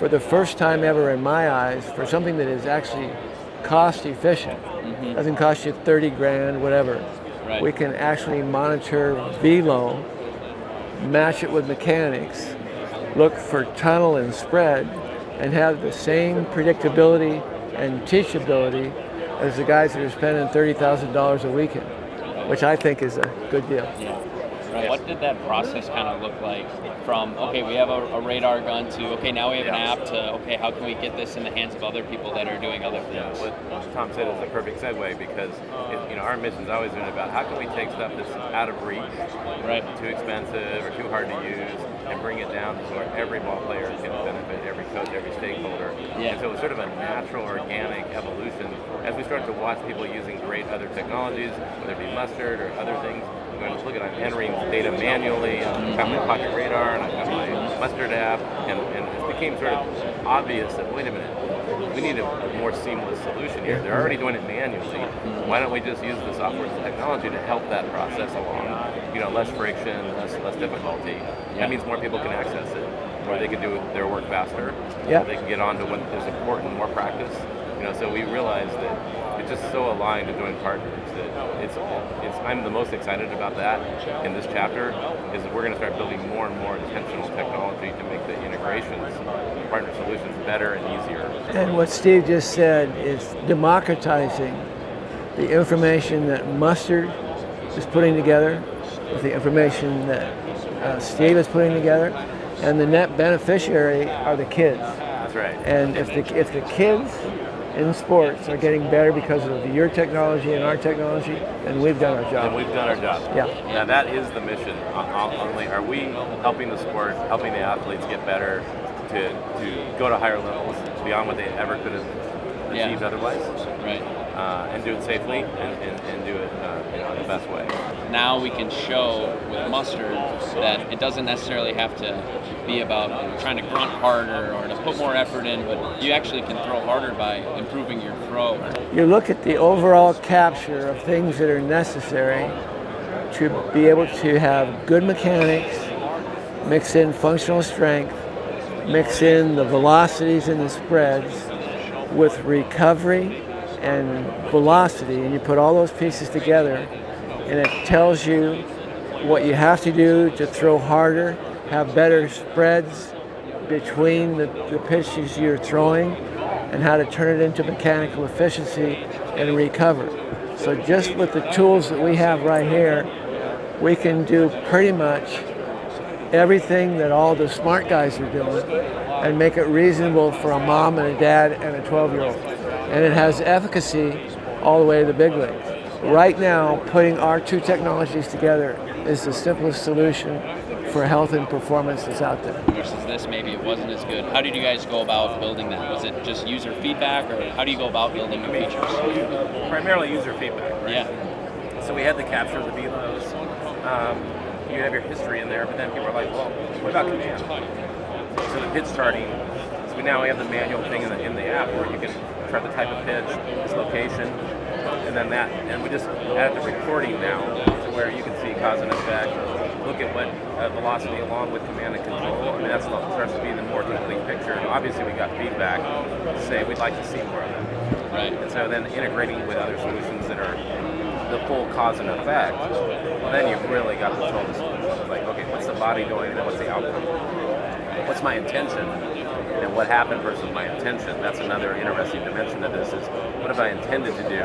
for the first time ever in my eyes, for something that is actually cost efficient, doesn't cost you 30 grand, whatever. Right. We can actually monitor velo, match it with mechanics, look for tunnel and spread, and have the same predictability and teachability as the guys that are spending $30,000 a weekend, which I think is a good deal. Yeah. Right. What did that process kind of look like from, okay, we have a radar gun to, okay, now we have an app to, okay, how can we get this in the hands of other people that are doing other things? What Tom said is a perfect segue because our mission's always been about how can we take stuff that's out of reach, right, too expensive or too hard to use, and bring it down to where every ball player can benefit, every coach, every stakeholder. Yeah. And so it was sort of a natural, organic evolution as we started to watch people using great other technologies, whether it be mustard or other things. Look at, I'm entering data manually, I've got my pocket radar, and I've got my mustard app, and it became sort of obvious that, wait a minute, we need a more seamless solution here. They're already doing it manually. Why don't we just use the software and technology to help that process along? Less friction, less difficulty. That means more people can access it, or they can do their work faster. Yeah. They can get on to what is important, more practice. So we realized that it's just so aligned to joint partners that it's I'm the most excited about that in this chapter is that we're going to start building more and more intentional technology to make the integrations, partner solutions better and easier. And what Steve just said is democratizing the information that Mustard is putting together with the information that Steve is putting together, and the net beneficiary are the kids. That's right. And if the kids in sports are getting better because of your technology and our technology, then we've done our job. And we've done our job. Yeah. Now that is the mission. Only are we helping the sport, helping the athletes get better to go to higher levels beyond what they ever could have achieved otherwise. Right. And do it safely and do it in the best way. Now we can show with Mustard that it doesn't necessarily have to be about trying to grunt harder or to put more effort in, but you actually can throw harder by improving your throw. You look at the overall capture of things that are necessary to be able to have good mechanics, mix in functional strength, mix in the velocities and the spreads with recovery and velocity, and you put all those pieces together, and it tells you what you have to do to throw harder, have better spreads between the pitches you're throwing, and how to turn it into mechanical efficiency and recover. So just with the tools that we have right here, we can do pretty much everything that all the smart guys are doing and make it reasonable for a mom and a dad and a 12-year-old. And it has efficacy all the way to the big leagues. Right now, putting our two technologies together is the simplest solution for health and performance that's out there. Versus this, maybe it wasn't as good. How did you guys go about building that? Was it just user feedback, or how do you go about building new features? Primarily user feedback, right? Yeah. So we had the capture of the velos. You have your history in there, but then people are like, well, what about command? So the pitch charting. So we now have the manual thing in the app where you can chart the type of pitch, its location, and then that. And we just added the recording now to where you can see cause and effect. Look at what velocity along with command and control. I mean, that starts to be the more complete picture. And obviously, we got feedback to say we'd like to see more of that. Right. And so then integrating with other solutions that are the full cause and effect, well, then you've really got the total solution. Like, okay, what's the body doing, and then what's the outcome? What's my intention, and what happened versus my intention? That's another interesting dimension of this is, what have I intended to do?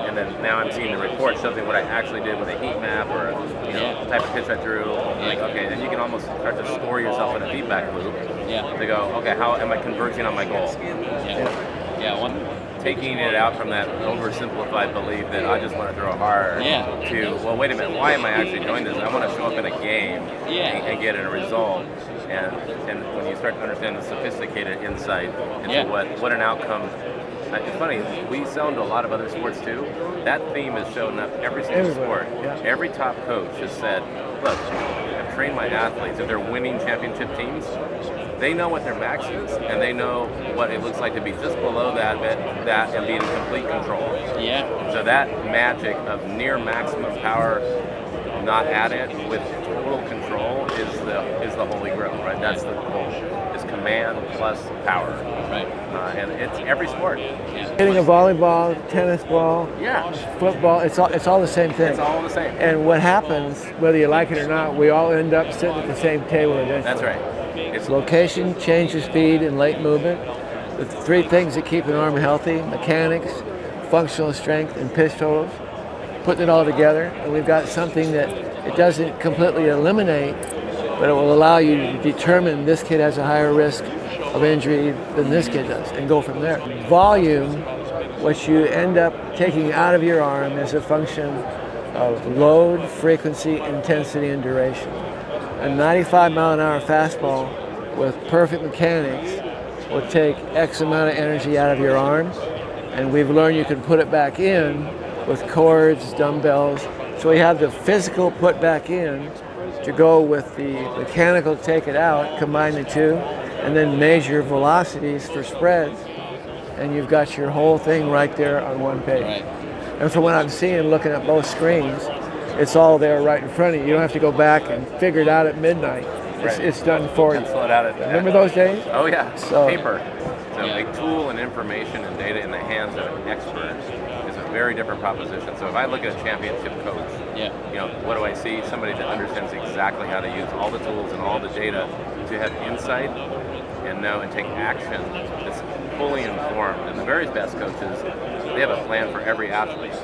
And then now I'm seeing the report shows me what I actually did with a heat map or the type of pitch I threw. Like, okay, then you can almost start to score yourself in a feedback loop to go, okay, how am I converging on my goal? Taking it out from that oversimplified belief that I just want to throw hard to, well, wait a minute, why am I actually doing this? I want to show up in a game and get a result. And when you start to understand the sophisticated insight into what an outcome. It's funny, we sell into a lot of other sports too. That theme has shown up every single sport. Every top coach has said, look, I've trained my athletes. If they're winning championship teams, they know what their max is, and they know what it looks like to be just below that and be in complete control. So that magic of near maximum power, not at it, with total control is the holy grail, right? That's the goal. Is command plus power. Right. And it's every sport. Hitting a volleyball, tennis ball, football, it's all the same thing. It's all the same. And what happens, whether you like it or not, we all end up sitting at the same table eventually. That's right. It's location, change of speed, and late movement. The three things that keep an arm healthy: mechanics, functional strength, and pitch totals. Putting it all together, and we've got something that it doesn't completely eliminate, but it will allow you to determine this kid has a higher risk of injury than this kid does, and go from there. Volume, what you end up taking out of your arm, is a function of load, frequency, intensity, and duration. A 95-mile-an-hour fastball with perfect mechanics will take X amount of energy out of your arm, and we've learned you can put it back in with cords, dumbbells. So we have the physical put back in to go with the mechanical take it out, combine the two, and then measure velocities for spreads, and you've got your whole thing right there on one page. Right. And from what I'm seeing, looking at both screens, it's all there right in front of you. You don't have to go back and figure it out at midnight. It's done for you. Pencil it out at Remember those days? Oh yeah, So- paper. So a tool and information and data in the hands of an expert is a very different proposition. So if I look at a championship coach, what do I see? Somebody that understands exactly how to use all the tools and all the data to have insight and know and take action that's fully informed. And the very best coaches, they have a plan for every athlete.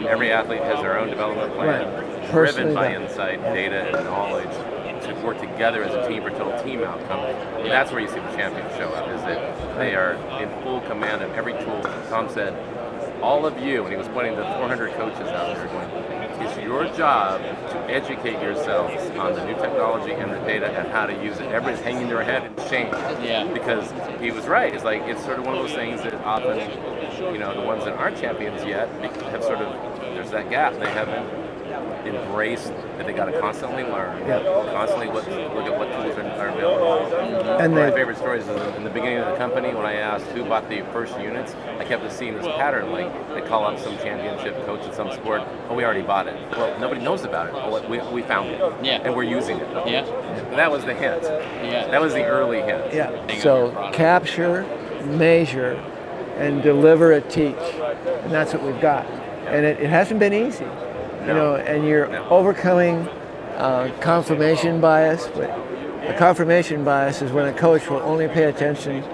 Every athlete has their own development plan, driven by insight, data, and knowledge, to work together as a team for total team outcome. And that's where you see the champions show up, is that they are in full command of every tool. Tom said, all of you, and he was pointing to 400 coaches out there going, it's your job to educate yourselves on the new technology and the data and how to use it. Everybody's hanging their head in shame. Because he was right. It's like, it's sort of one of those things that often, the ones that aren't champions yet have sort of, there's that gap. They haven't embraced that they got to constantly learn, constantly look at what tools are available. And one of my favorite stories is in the beginning of the company, when I asked who bought the first units, I kept seeing this pattern, like they call up some championship coach in some sport, oh, we already bought it. Well, nobody knows about it. Oh, we found it, and we're using it. And that was the hint. That was the early hint. So capture, measure, and deliver a teach, and that's what we've got. And it hasn't been easy. And you're overcoming confirmation bias. But a confirmation bias is when a coach will only pay attention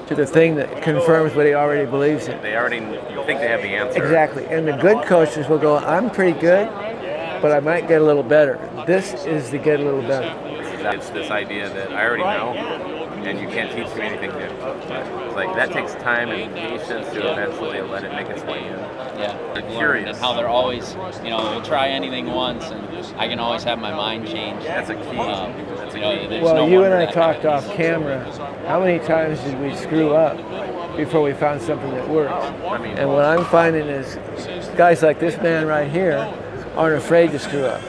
to the thing that confirms what he already believes in. They already think they have the answer. Exactly. And the good coaches will go, I'm pretty good, but I might get a little better. This is to get a little better. It's this idea that I already know, and you can't teach me anything new. It's like that takes time and patience to eventually let it make its way in. They're curious. And how they're always, we'll try anything once, and I can always have my mind change. That's a key. That's a key. Well, you and I talked off camera. How many times did we screw up before we found something that worked? And what I'm finding is guys like this man right here aren't afraid to screw up.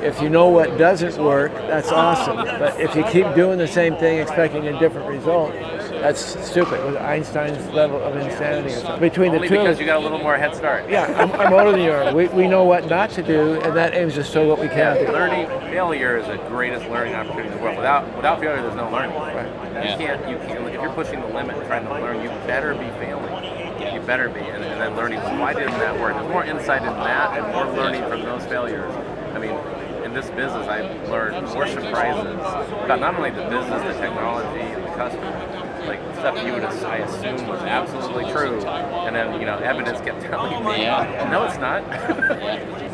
If you know what doesn't work, that's awesome. But if you keep doing the same thing expecting a different result, that's stupid. With Einstein's level of insanity or something. Between the two, because you got a little more head start. Yeah, I'm older than you are. We know what not to do, and that aims to show what we can do. Learning, failure is the greatest learning opportunity in the world. Without failure, there's no learning. You can't. Like, if you're pushing the limit and trying to learn, you better be failing. You better be, and then learning. Why didn't that work? There's more insight in that, and more learning from those failures. I mean, in this business, I've learned more surprises about not only the business, the technology, and the customer. Like stuff you would, I assume, was absolutely true, and then evidence kept telling me, no, it's not.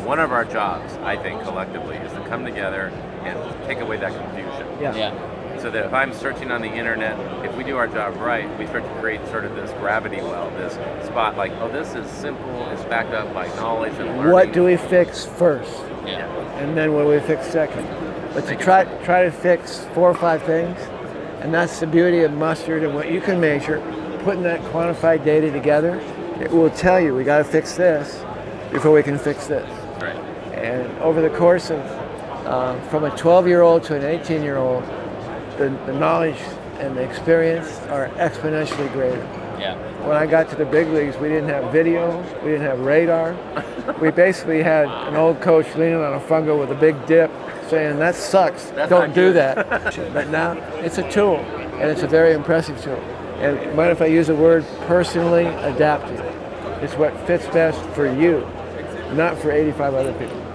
One of our jobs, I think, collectively, is to come together and take away that confusion. So that if I'm searching on the internet, if we do our job right, we start to create sort of this gravity well, this spot like, oh, this is simple, it's backed up by knowledge and learning. What do we fix first? And then what do we fix second? But to try to fix 4 or 5 things, and that's the beauty of Mustard and what you can measure, putting that quantified data together, it will tell you we got to fix this before we can fix this. And over the course of from a 12-year-old to an 18-year-old, the knowledge and the experience are exponentially greater. When I got to the big leagues, we didn't have video, we didn't have radar. We basically had an old coach leaning on a fungo with a big dip saying, that sucks, don't do that. But now it's a tool. and it's a very impressive tool. And mind if I use the word personally adaptive? It's what fits best for you, not for 85 other people.